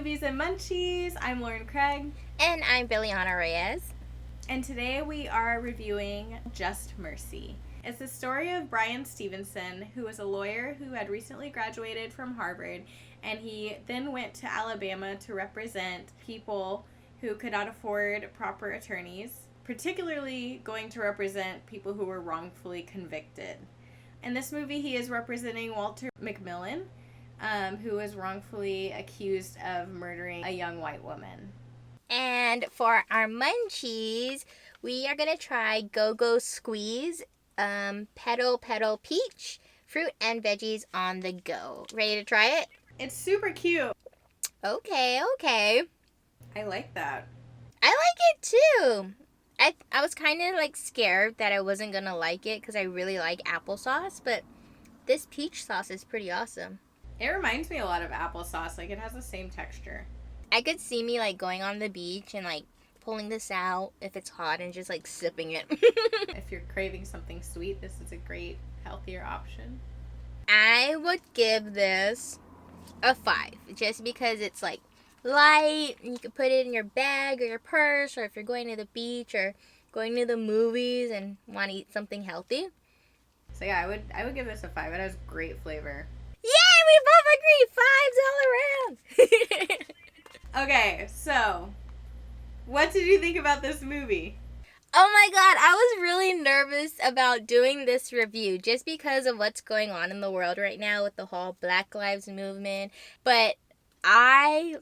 Movies and Munchies. I'm Lauren Craig. And I'm Billiana Reyes. And today we are reviewing Just Mercy. It's the story of Brian Stevenson, who was a lawyer who had recently graduated from Harvard, and he then went to Alabama to represent people who could not afford proper attorneys, particularly going to represent people who were wrongfully convicted. In this movie, he is representing Walter McMillan, who was wrongfully accused of murdering a young white woman. And for our munchies, we are going to try GoGo Squeez, Petal Peach, fruit and veggies on the go. Ready to try it? It's super cute. Okay. I like that. I like it too. I was kind of like scared that I wasn't going to like it because I really like applesauce, but this peach sauce is pretty awesome. It reminds me a lot of applesauce. Like, it has the same texture. I could see me like going on the beach and like pulling this out if it's hot and just like sipping it. If you're craving something sweet, this is a great, healthier option. I would give this a 5 just because it's like light and you can put it in your bag or your purse, or if you're going to the beach or going to the movies and want to eat something healthy. So yeah, I would give this a 5. It has great flavor. Yay, we both agree. 5s all around. Okay, so what did you think about this movie? Oh my god, I was really nervous about doing this review just because of what's going on in the world right now with the whole Black Lives movement. But I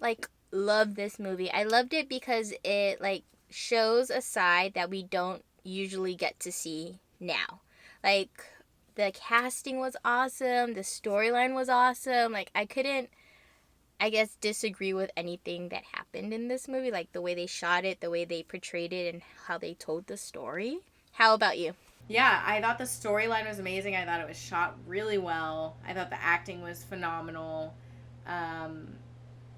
love this movie. I loved it because it shows a side that we don't usually get to see now. The casting was awesome, the storyline was awesome. I couldn't, I guess, disagree with anything that happened in this movie. The way they shot it, the way they portrayed it, and how they told the story. How about you? Yeah, I thought the storyline was amazing. I thought it was shot really well. I thought the acting was phenomenal.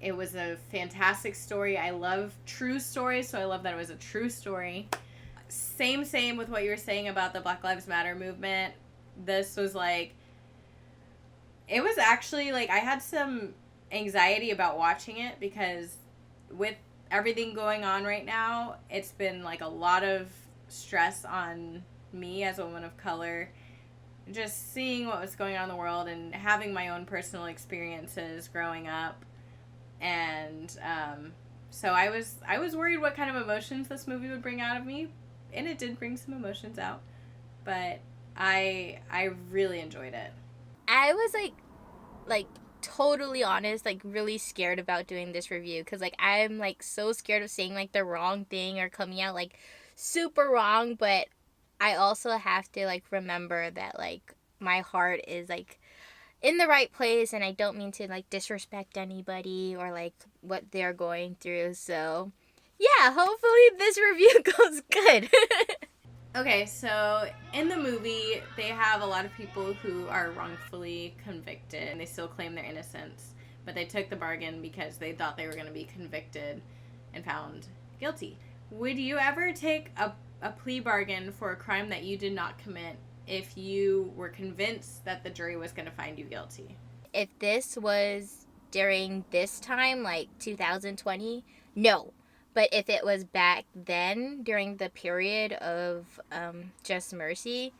It was a fantastic story. I love true stories, so I love that it was a true story. Same with what you were saying about the Black Lives Matter movement. This was it was actually I had some anxiety about watching it because with everything going on right now, it's been a lot of stress on me as a woman of color, just seeing what was going on in the world and having my own personal experiences growing up. And so I was worried what kind of emotions this movie would bring out of me, and it did bring some emotions out, but I really enjoyed it. I was totally honest, really scared about doing this review because I'm so scared of saying the wrong thing or coming out super wrong. But I also have to remember that my heart is in the right place, and I don't mean to disrespect anybody or what they're going through. So yeah, hopefully this review goes good. Okay, so in the movie, they have a lot of people who are wrongfully convicted, and they still claim their innocence, but they took the bargain because they thought they were going to be convicted and found guilty. Would you ever take a plea bargain for a crime that you did not commit if you were convinced that the jury was going to find you guilty? If this was during this time, 2020, no. But if it was back then, during the period of Just Mercy,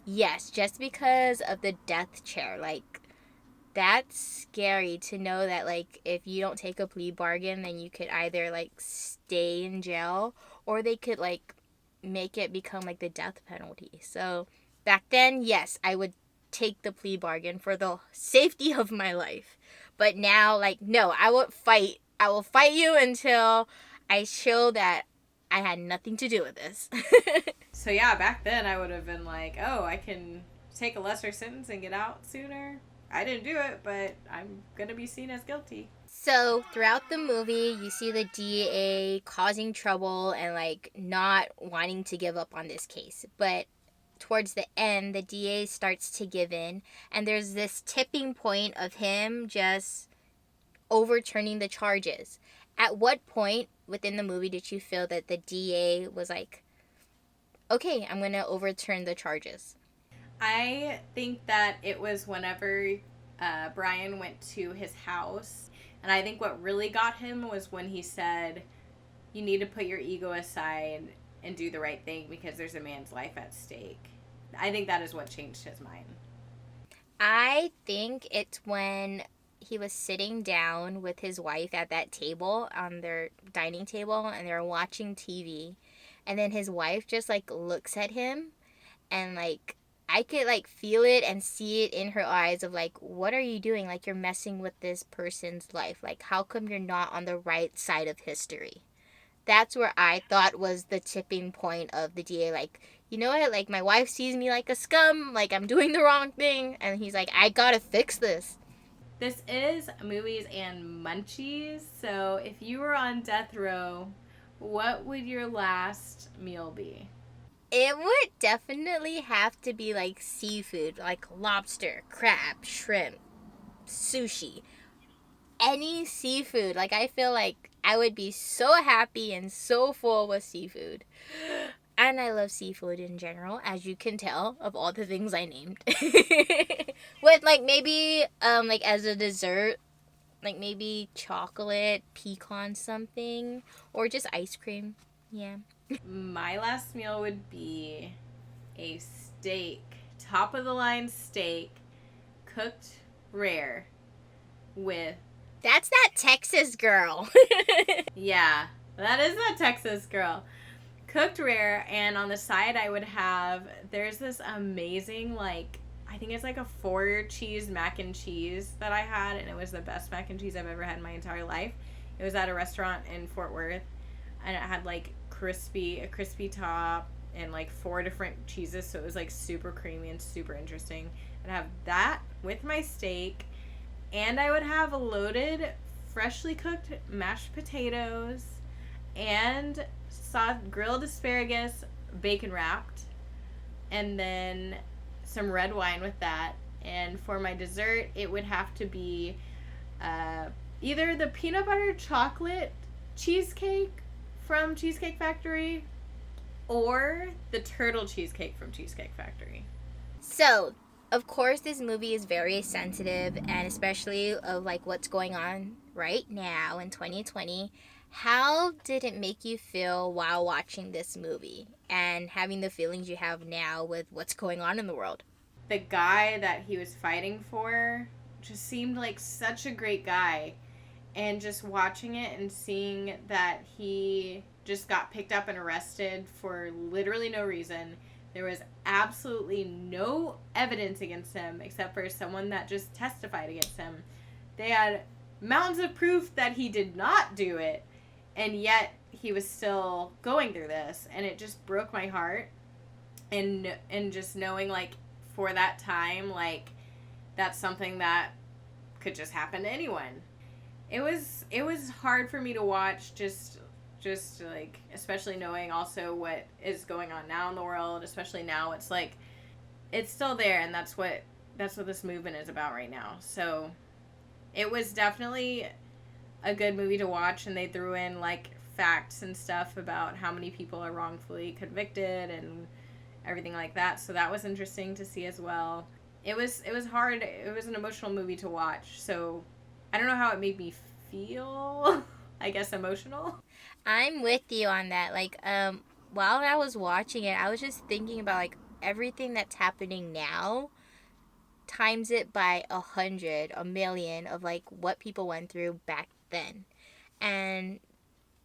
yes, just because of the death chair. That's scary to know that, if you don't take a plea bargain, then you could either, stay in jail, or they could, make it become, the death penalty. So, back then, yes, I would take the plea bargain for the safety of my life. But now, no, I will fight you until I show that I had nothing to do with this. So yeah, back then I would have been oh, I can take a lesser sentence and get out sooner. I didn't do it, but I'm going to be seen as guilty. So throughout the movie, you see the DA causing trouble and not wanting to give up on this case. But towards the end, the DA starts to give in, and there's this tipping point of him just overturning the charges. At what point within the movie did you feel that the DA was okay, I'm going to overturn the charges? I think that it was whenever Brian went to his house. And I think what really got him was when he said, you need to put your ego aside and do the right thing because there's a man's life at stake. I think that is what changed his mind. I think it's when he was sitting down with his wife at that table on their dining table and they're watching TV. And then his wife just like looks at him and like I could like feel it and see it in her eyes of like, what are you doing? Like, you're messing with this person's life. Like, how come you're not on the right side of history? That's where I thought was the tipping point of the DA. Like, you know what? Like, my wife sees me like a scum. Like, I'm doing the wrong thing. And he's like, I gotta fix this. This is Movies and Munchies. So if you were on death row, what would your last meal be? It would definitely have to be like seafood, like lobster, crab, shrimp, sushi, any seafood. Like, I feel like I would be so happy and so full with seafood. And I love seafood in general, as you can tell, of all the things I named. With like maybe like as a dessert, like maybe chocolate, pecan something, or just ice cream. Yeah. My last meal would be a steak, top of the line steak, cooked rare with. That's that Texas girl. Yeah, that is that Texas girl. Cooked rare, and on the side I would have, there's this amazing, like, I think it's like a 4-cheese mac and cheese that I had, and it was the best mac and cheese I've ever had in my entire life. It was at a restaurant in Fort Worth, and it had like a crispy top, and like 4 different cheeses, so it was like super creamy and super interesting. I'd have that with my steak, and I would have loaded, freshly cooked mashed potatoes, and grilled asparagus, bacon wrapped, and then some red wine with that. And for my dessert, it would have to be either the peanut butter chocolate cheesecake from Cheesecake Factory or the turtle cheesecake from Cheesecake Factory. So, of course, this movie is very sensitive, and especially of like what's going on right now in 2020. How did it make you feel while watching this movie and having the feelings you have now with what's going on in the world? The guy that he was fighting for just seemed like such a great guy. And just watching it and seeing that he just got picked up and arrested for literally no reason. There was absolutely no evidence against him except for someone that just testified against him. They had mountains of proof that he did not do it, and yet he was still going through this, and it just broke my heart. And just knowing, like, for that time, like, that's something that could just happen to anyone. It was hard for me to watch, just like, especially knowing also what is going on now in the world, especially now. It's like, it's still there, and that's what this movement is about right now. So it was definitely a good movie to watch, and they threw in like facts and stuff about how many people are wrongfully convicted and everything like that. So that was interesting to see as well. It was hard. It was an emotional movie to watch. So I don't know how it made me feel. I guess emotional. I'm with you on that. Like, while I was watching it, I was just thinking about like everything that's happening now, times it by 100, a million of like what people went through back then. And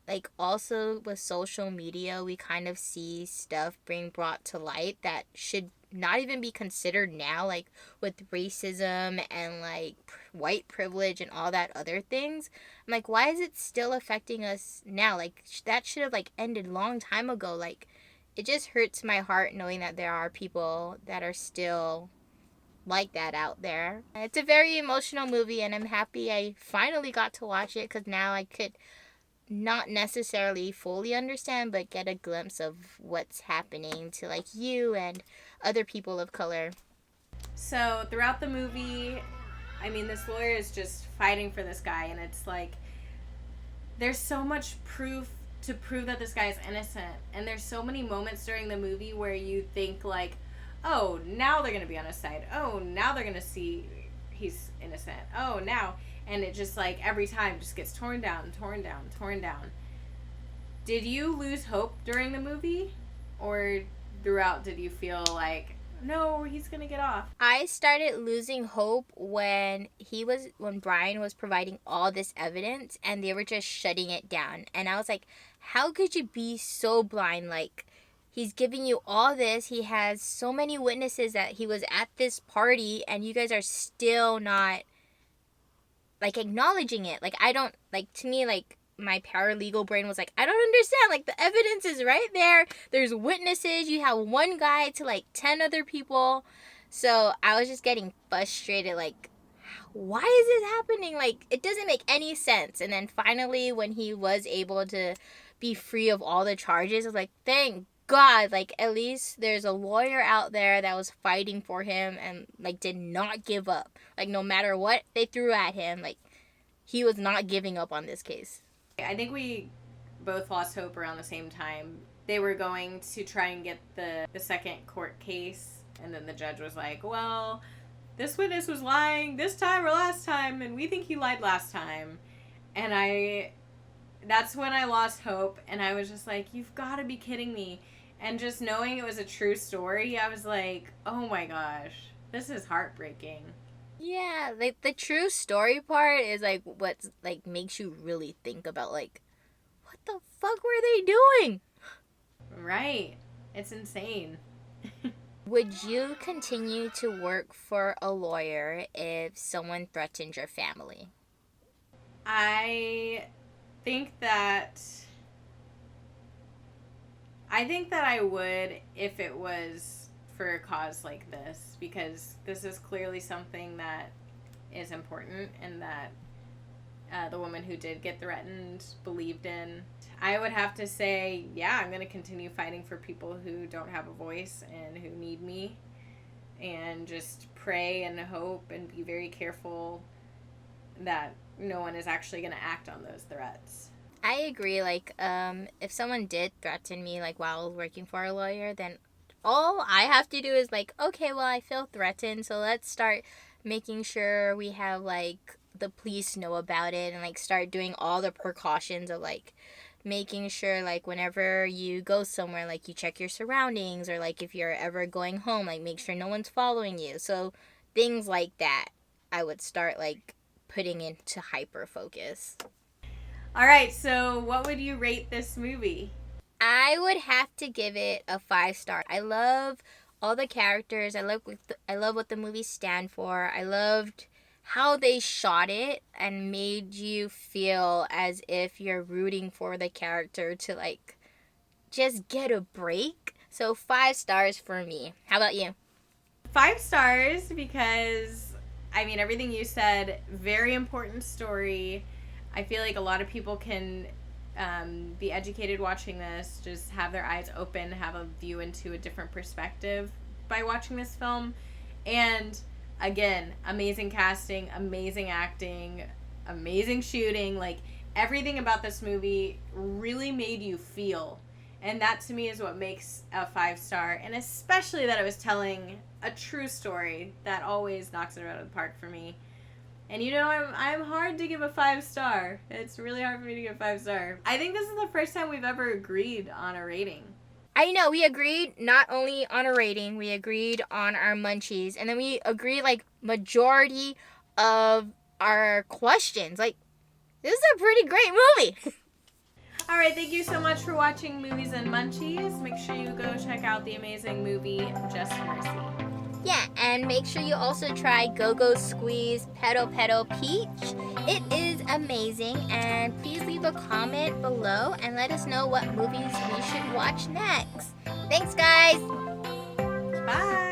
like also with social media, we kind of see stuff being brought to light that should not even be considered now, like with racism and like white privilege and all that other things. I'm like, why is it still affecting us now? Like, that should have like ended long time ago. Like, it just hurts my heart knowing that there are people that are still like that out there. It's a very emotional movie, and I'm happy I finally got to watch it, because now I could not necessarily fully understand, but get a glimpse of what's happening to like you and other people of color. So throughout the movie, I mean, this lawyer is just fighting for this guy, and it's like, there's so much proof to prove that this guy is innocent, and there's so many moments during the movie where you think like, oh, now they're gonna be on his side, oh, now they're gonna see he's innocent, oh, now, and it just like every time just gets torn down, torn down, torn down. Did you lose hope during the movie, or throughout did you feel like, no, he's gonna get off? I started losing hope when Brian was providing all this evidence and they were just shutting it down. And I was like, how could you be so blind? Like, he's giving you all this. He has so many witnesses that he was at this party and you guys are still not like acknowledging it. Like, I don't, like, to me, like, my paralegal brain was like, I don't understand. Like, the evidence is right there. There's witnesses. You have one guy to like 10 other people. So I was just getting frustrated. Like, why is this happening? Like, it doesn't make any sense. And then finally, when he was able to be free of all the charges, I was like, thank God. Like, at least there's a lawyer out there that was fighting for him and like did not give up. Like, no matter what they threw at him, like, he was not giving up on this case. I think we both lost hope around the same time. They were going to try and get the second court case, and then the judge was like, well, this witness was lying this time or last time, and we think he lied last time. And that's when I lost hope, and I was just like, you've got to be kidding me. And just knowing it was a true story, I was like, oh my gosh, this is heartbreaking. Yeah, like the true story part is like what like makes you really think about like, what the fuck were they doing? Right. It's insane. Would you continue to work for a lawyer if someone threatened your family? I think that I would if it was for a cause like this, because this is clearly something that is important and that the woman who did get threatened believed in. I would have to say, yeah, I'm going to continue fighting for people who don't have a voice and who need me, and just pray and hope and be very careful that no one is actually going to act on those threats. I agree. Like, if someone did threaten me, like, while working for a lawyer, then all I have to do is, like, okay, well, I feel threatened, so let's start making sure we have, like, the police know about it and, like, start doing all the precautions of, like, making sure, like, whenever you go somewhere, like, you check your surroundings, or, like, if you're ever going home, like, make sure no one's following you. So things like that I would start, like, putting into hyper focus. All right, so what would you rate this movie? I would have to give it a 5-star. I love all the characters. I love what the movies stand for. I loved how they shot it and made you feel as if you're rooting for the character to, like, just get a break. So 5 stars for me. How about you? 5 stars because, I mean, everything you said, very important story. I feel like a lot of people can be educated watching this, just have their eyes open, have a view into a different perspective by watching this film. And again, amazing casting, amazing acting, amazing shooting. Like, everything about this movie really made you feel. And that to me is what makes a 5-star. And especially that it was telling a true story. That always knocks it out of the park for me. And you know, I'm hard to give a 5-star. It's really hard for me to give a 5-star. I think this is the first time we've ever agreed on a rating. I know, we agreed not only on a rating, we agreed on our munchies, and then we agreed, like, majority of our questions. Like, this is a pretty great movie. All right, thank you so much for watching Movies and Munchies. Make sure you go check out the amazing movie Just Mercy. Yeah, and make sure you also try GoGo Squeez Petal Petal Peach. It is amazing, and please leave a comment below and let us know what movies we should watch next. Thanks, guys! Bye!